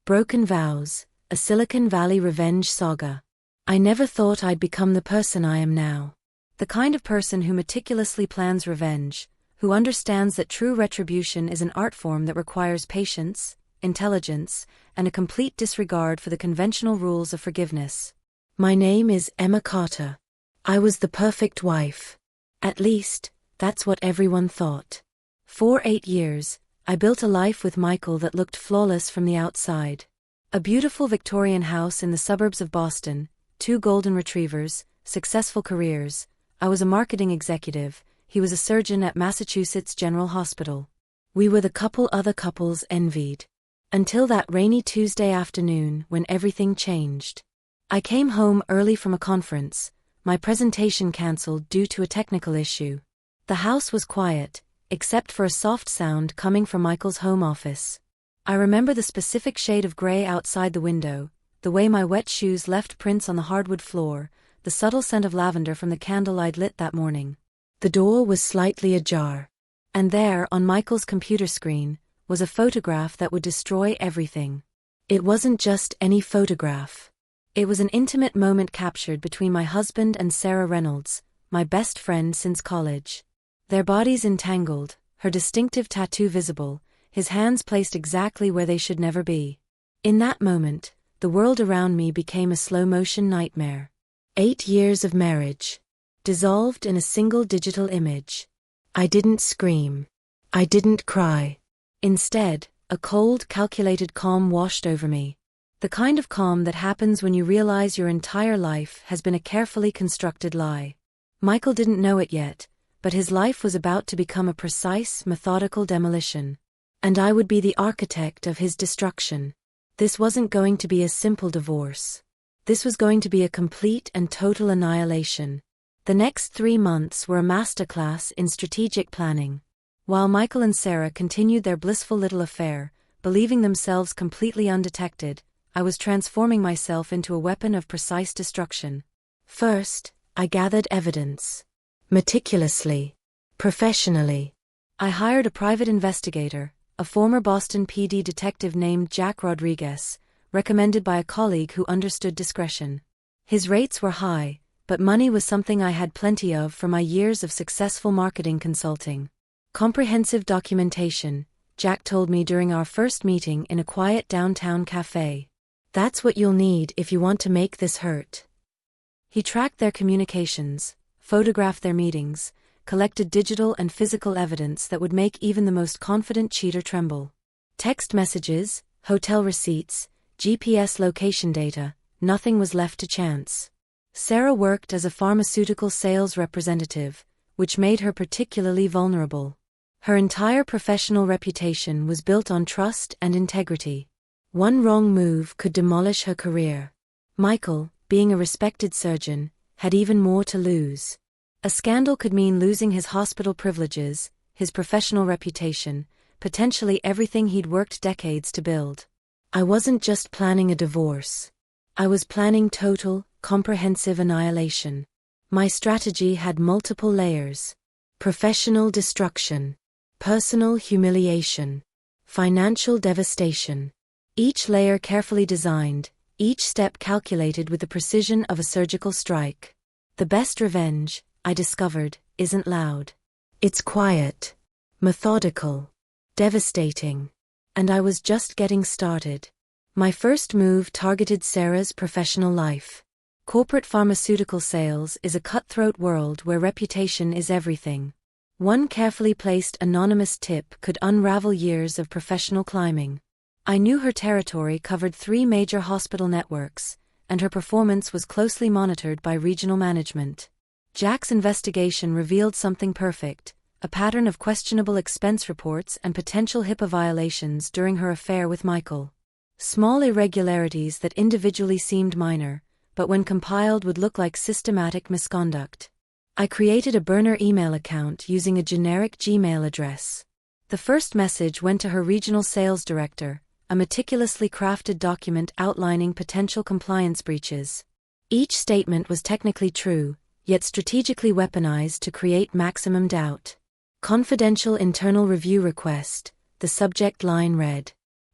Broken vows, a Silicon Valley revenge saga. I never thought I'd become the person I am now. The kind of person who meticulously plans revenge, who understands that true retribution is an art form that requires patience, intelligence, and a complete disregard for the conventional rules of forgiveness. My name is Emma Carter. I was the perfect wife. At least, that's what everyone thought. For 8 years, I built a life with Michael that looked flawless from the outside. A beautiful Victorian house in the suburbs of Boston, 2 golden retrievers, successful careers. I was a marketing executive, he was a surgeon at Massachusetts General Hospital. We were the couple other couples envied. Until that rainy Tuesday afternoon when everything changed. I came home early from a conference, my presentation cancelled due to a technical issue. The house was quiet, except for a soft sound coming from Michael's home office. I remember the specific shade of gray outside the window, the way my wet shoes left prints on the hardwood floor, the subtle scent of lavender from the candle I'd lit that morning. The door was slightly ajar. And there, on Michael's computer screen, was a photograph that would destroy everything. It wasn't just any photograph. It was an intimate moment captured between my husband and Sarah Reynolds, my best friend since college. Their bodies entangled, her distinctive tattoo visible, his hands placed exactly where they should never be. In that moment, the world around me became a slow-motion nightmare. 8 years of marriage, dissolved in a single digital image. I didn't scream. I didn't cry. Instead, a cold, calculated calm washed over me. The kind of calm that happens when you realize your entire life has been a carefully constructed lie. Michael didn't know it yet, but his life was about to become a precise, methodical demolition. And I would be the architect of his destruction. This wasn't going to be a simple divorce. This was going to be a complete and total annihilation. The next 3 months were a masterclass in strategic planning. While Michael and Sarah continued their blissful little affair, believing themselves completely undetected, I was transforming myself into a weapon of precise destruction. First, I gathered evidence. Meticulously. Professionally. I hired a private investigator, a former Boston PD detective named Jack Rodriguez, recommended by a colleague who understood discretion. His rates were high, but money was something I had plenty of from my years of successful marketing consulting. Comprehensive documentation, Jack told me during our first meeting in a quiet downtown cafe. That's what you'll need if you want to make this hurt. He tracked their communications, photographed their meetings, collected digital and physical evidence that would make even the most confident cheater tremble. Text messages, hotel receipts, GPS location data, nothing was left to chance. Sarah worked as a pharmaceutical sales representative, which made her particularly vulnerable. Her entire professional reputation was built on trust and integrity. One wrong move could demolish her career. Michael, being a respected surgeon, had even more to lose. A scandal could mean losing his hospital privileges, his professional reputation, potentially everything he'd worked decades to build. I wasn't just planning a divorce. I was planning total, comprehensive annihilation. My strategy had multiple layers. Professional destruction. Personal humiliation. Financial devastation. Each layer carefully designed, each step calculated with the precision of a surgical strike. The best revenge, I discovered, isn't loud. It's quiet. Methodical. Devastating. And I was just getting started. My first move targeted Sarah's professional life. Corporate pharmaceutical sales is a cutthroat world where reputation is everything. One carefully placed anonymous tip could unravel years of professional climbing. I knew her territory covered 3 major hospital networks, and her performance was closely monitored by regional management. Jack's investigation revealed something perfect, a pattern of questionable expense reports and potential HIPAA violations during her affair with Michael. Small irregularities that individually seemed minor, but when compiled would look like systematic misconduct. I created a burner email account using a generic Gmail address. The first message went to her regional sales director, a meticulously crafted document outlining potential compliance breaches. Each statement was technically true, yet strategically weaponized to create maximum doubt. Confidential internal review request, the subject line read.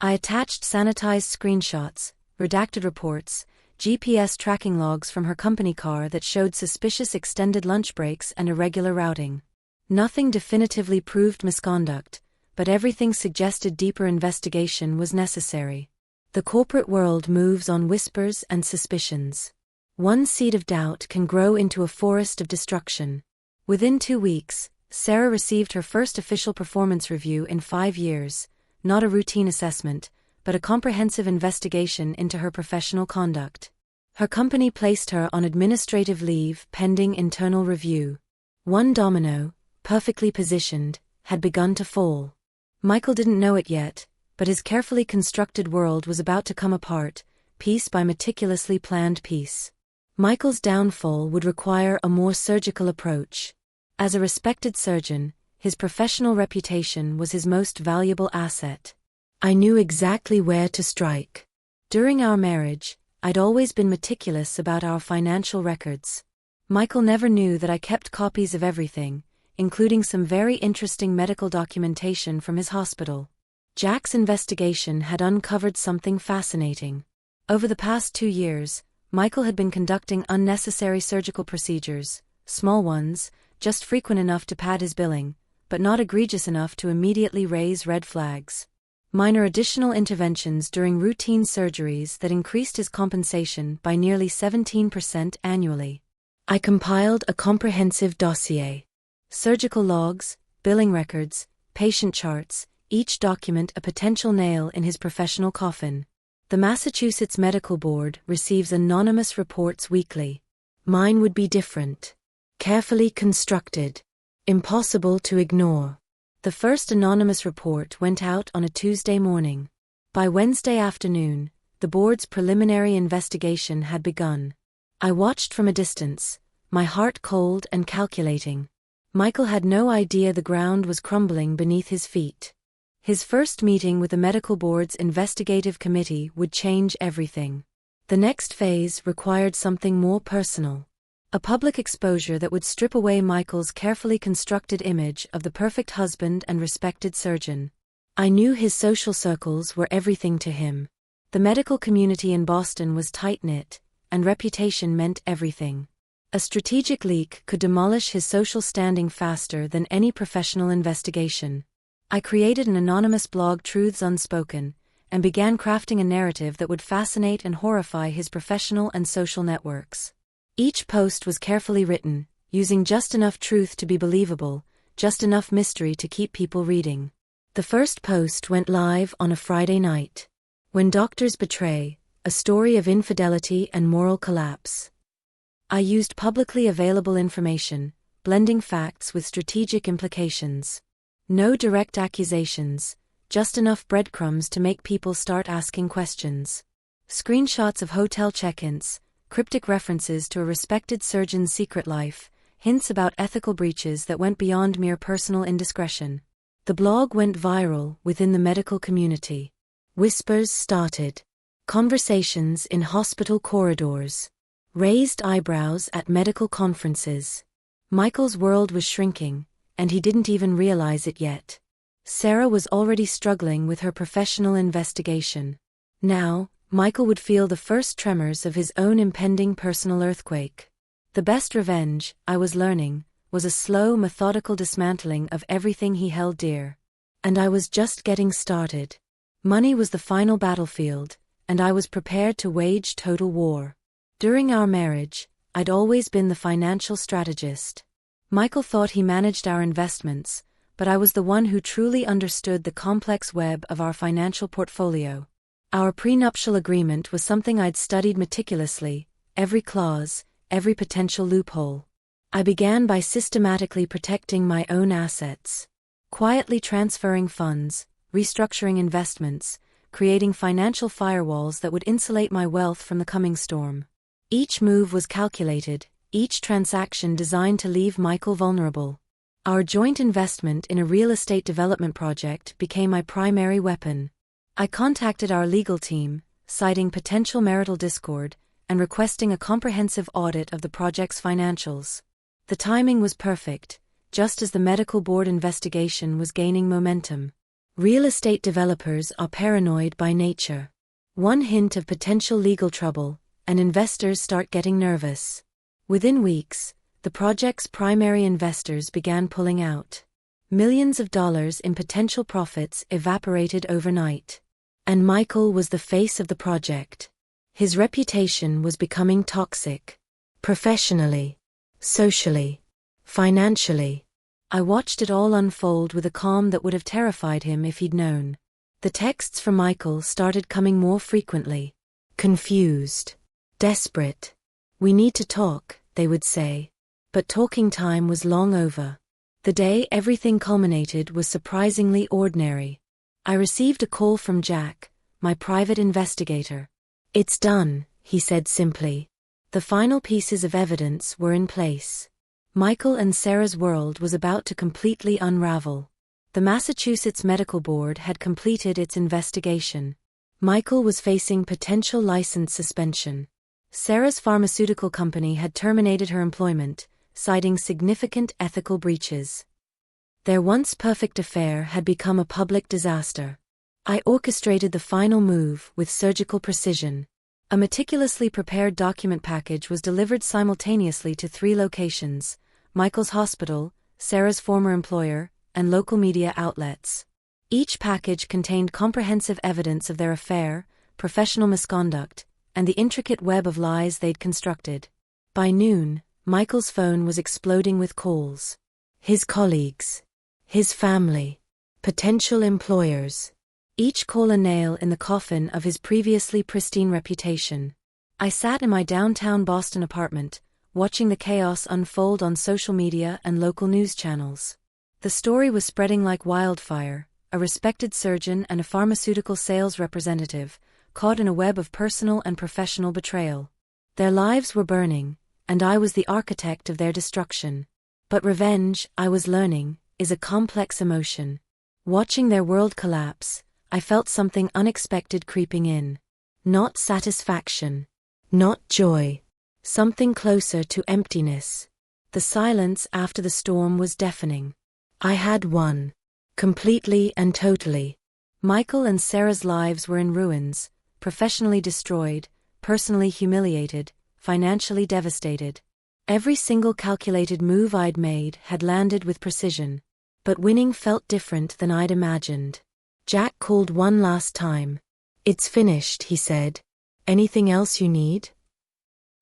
I attached sanitized screenshots, redacted reports, GPS tracking logs from her company car that showed suspicious extended lunch breaks and irregular routing. Nothing definitively proved misconduct, but everything suggested deeper investigation was necessary. The corporate world moves on whispers and suspicions. One seed of doubt can grow into a forest of destruction. Within 2 weeks, Sarah received her first official performance review in 5 years, not a routine assessment, but a comprehensive investigation into her professional conduct. Her company placed her on administrative leave pending internal review. One domino, perfectly positioned, had begun to fall. Michael didn't know it yet, but his carefully constructed world was about to come apart, piece by meticulously planned piece. Michael's downfall would require a more surgical approach. As a respected surgeon, his professional reputation was his most valuable asset. I knew exactly where to strike. During our marriage, I'd always been meticulous about our financial records. Michael never knew that I kept copies of everything, including some very interesting medical documentation from his hospital. Jack's investigation had uncovered something fascinating. Over the past 2 years, Michael had been conducting unnecessary surgical procedures, small ones, just frequent enough to pad his billing, but not egregious enough to immediately raise red flags. Minor additional interventions during routine surgeries that increased his compensation by nearly 17% annually. I compiled a comprehensive dossier. Surgical logs, billing records, patient charts, each document a potential nail in his professional coffin. The Massachusetts Medical Board receives anonymous reports weekly. Mine would be different. Carefully constructed. Impossible to ignore. The first anonymous report went out on a Tuesday morning. By Wednesday afternoon, the board's preliminary investigation had begun. I watched from a distance, my heart cold and calculating. Michael had no idea the ground was crumbling beneath his feet. His first meeting with the medical board's investigative committee would change everything. The next phase required something more personal. A public exposure that would strip away Michael's carefully constructed image of the perfect husband and respected surgeon. I knew his social circles were everything to him. The medical community in Boston was tight-knit, and reputation meant everything. A strategic leak could demolish his social standing faster than any professional investigation. I created an anonymous blog, Truths Unspoken, and began crafting a narrative that would fascinate and horrify his professional and social networks. Each post was carefully written, using just enough truth to be believable, just enough mystery to keep people reading. The first post went live on a Friday night. When Doctors Betray, a story of infidelity and moral collapse. I used publicly available information, blending facts with strategic implications. No direct accusations, just enough breadcrumbs to make people start asking questions. Screenshots of hotel check-ins, cryptic references to a respected surgeon's secret life, hints about ethical breaches that went beyond mere personal indiscretion. The blog went viral within the medical community. Whispers started. Conversations in hospital corridors. Raised eyebrows at medical conferences. Michael's world was shrinking, and he didn't even realize it yet. Sarah was already struggling with her professional investigation. Now, Michael would feel the first tremors of his own impending personal earthquake. The best revenge, I was learning, was a slow, methodical dismantling of everything he held dear. And I was just getting started. Money was the final battlefield, and I was prepared to wage total war. During our marriage, I'd always been the financial strategist. Michael thought he managed our investments, but I was the one who truly understood the complex web of our financial portfolio. Our prenuptial agreement was something I'd studied meticulously, every clause, every potential loophole. I began by systematically protecting my own assets. Quietly transferring funds, restructuring investments, creating financial firewalls that would insulate my wealth from the coming storm. Each move was calculated, each transaction designed to leave Michael vulnerable. Our joint investment in a real estate development project became my primary weapon. I contacted our legal team, citing potential marital discord, and requesting a comprehensive audit of the project's financials. The timing was perfect, just as the medical board investigation was gaining momentum. Real estate developers are paranoid by nature. One hint of potential legal trouble, and investors start getting nervous. Within weeks, the project's primary investors began pulling out. Millions of dollars in potential profits evaporated overnight. And Michael was the face of the project. His reputation was becoming toxic. Professionally, socially, financially. I watched it all unfold with a calm that would have terrified him if he'd known. The texts from Michael started coming more frequently. Confused. Desperate. "We need to talk," they would say. But talking time was long over. The day everything culminated was surprisingly ordinary. I received a call from Jack, my private investigator. "It's done," he said simply. The final pieces of evidence were in place. Michael and Sarah's world was about to completely unravel. The Massachusetts Medical Board had completed its investigation. Michael was facing potential license suspension. Sarah's pharmaceutical company had terminated her employment, citing significant ethical breaches. Their once perfect affair had become a public disaster. I orchestrated the final move with surgical precision. A meticulously prepared document package was delivered simultaneously to 3 locations: Michael's hospital, Sarah's former employer, and local media outlets. Each package contained comprehensive evidence of their affair, professional misconduct, and the intricate web of lies they'd constructed. By noon, Michael's phone was exploding with calls. His colleagues, his family, potential employers. Each call a nail in the coffin of his previously pristine reputation. I sat in my downtown Boston apartment, watching the chaos unfold on social media and local news channels. The story was spreading like wildfire. A respected surgeon and a pharmaceutical sales representative, caught in a web of personal and professional betrayal. Their lives were burning, and I was the architect of their destruction. But revenge, I was learning, is a complex emotion. Watching their world collapse, I felt something unexpected creeping in. Not satisfaction. Not joy. Something closer to emptiness. The silence after the storm was deafening. I had won. Completely and totally. Michael and Sarah's lives were in ruins, professionally destroyed, personally humiliated, financially devastated. Every single calculated move I'd made had landed with precision. But winning felt different than I'd imagined. Jack called one last time. "It's finished," he said. "Anything else you need?"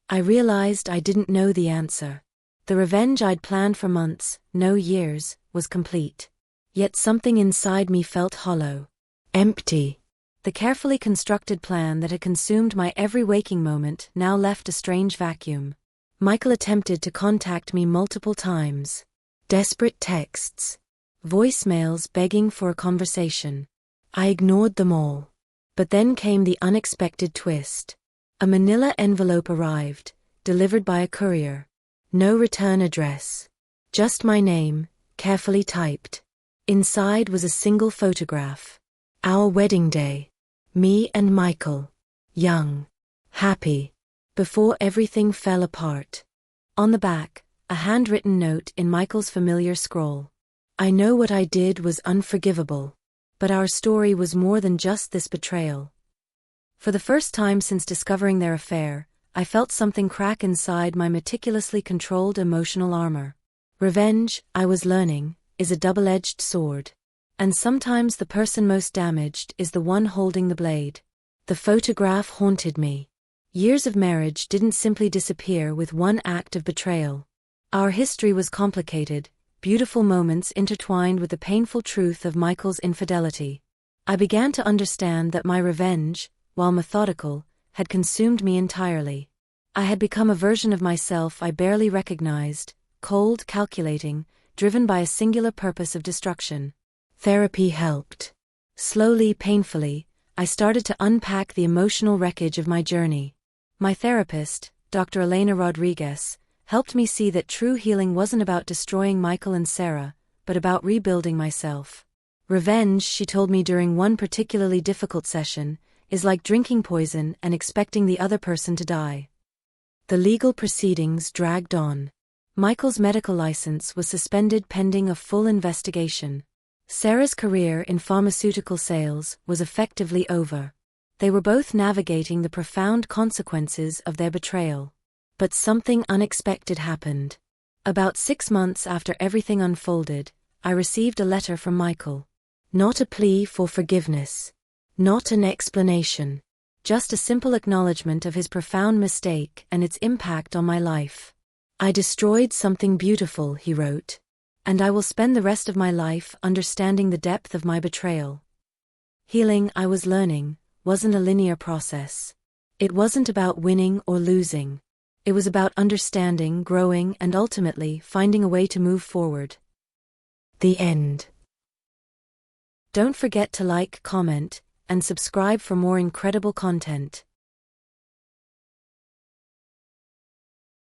I realized I didn't know the answer. The revenge I'd planned for months, no years, was complete. Yet something inside me felt hollow. Empty. The carefully constructed plan that had consumed my every waking moment now left a strange vacuum. Michael attempted to contact me multiple times. Desperate texts. Voicemails begging for a conversation. I ignored them all. But then came the unexpected twist. A manila envelope arrived, delivered by a courier. No return address. Just my name, carefully typed. Inside was a single photograph. Our wedding day. Me and Michael. Young. Happy. Before everything fell apart. On the back, a handwritten note in Michael's familiar scrawl. I know what I did was unforgivable. But our story was more than just this betrayal. For the first time since discovering their affair, I felt something crack inside my meticulously controlled emotional armor. Revenge, I was learning, is a double-edged sword. And sometimes the person most damaged is the one holding the blade. The photograph haunted me. Years of marriage didn't simply disappear with one act of betrayal. Our history was complicated, beautiful moments intertwined with the painful truth of Michael's infidelity. I began to understand that my revenge, while methodical, had consumed me entirely. I had become a version of myself I barely recognized, cold, calculating, driven by a singular purpose of destruction. Therapy helped. Slowly, painfully, I started to unpack the emotional wreckage of my journey. My therapist, Dr. Elena Rodriguez, helped me see that true healing wasn't about destroying Michael and Sarah, but about rebuilding myself. Revenge, she told me during one particularly difficult session, is like drinking poison and expecting the other person to die. The legal proceedings dragged on. Michael's medical license was suspended pending a full investigation. Sarah's career in pharmaceutical sales was effectively over. They were both navigating the profound consequences of their betrayal. But something unexpected happened. About 6 months after everything unfolded, I received a letter from Michael. Not a plea for forgiveness. Not an explanation. Just a simple acknowledgement of his profound mistake and its impact on my life. I destroyed something beautiful, he wrote. And I will spend the rest of my life understanding the depth of my betrayal. Healing, I was learning, wasn't a linear process. It wasn't about winning or losing. It was about understanding, growing, and ultimately finding a way to move forward. The end. Don't forget to like, comment, and subscribe for more incredible content.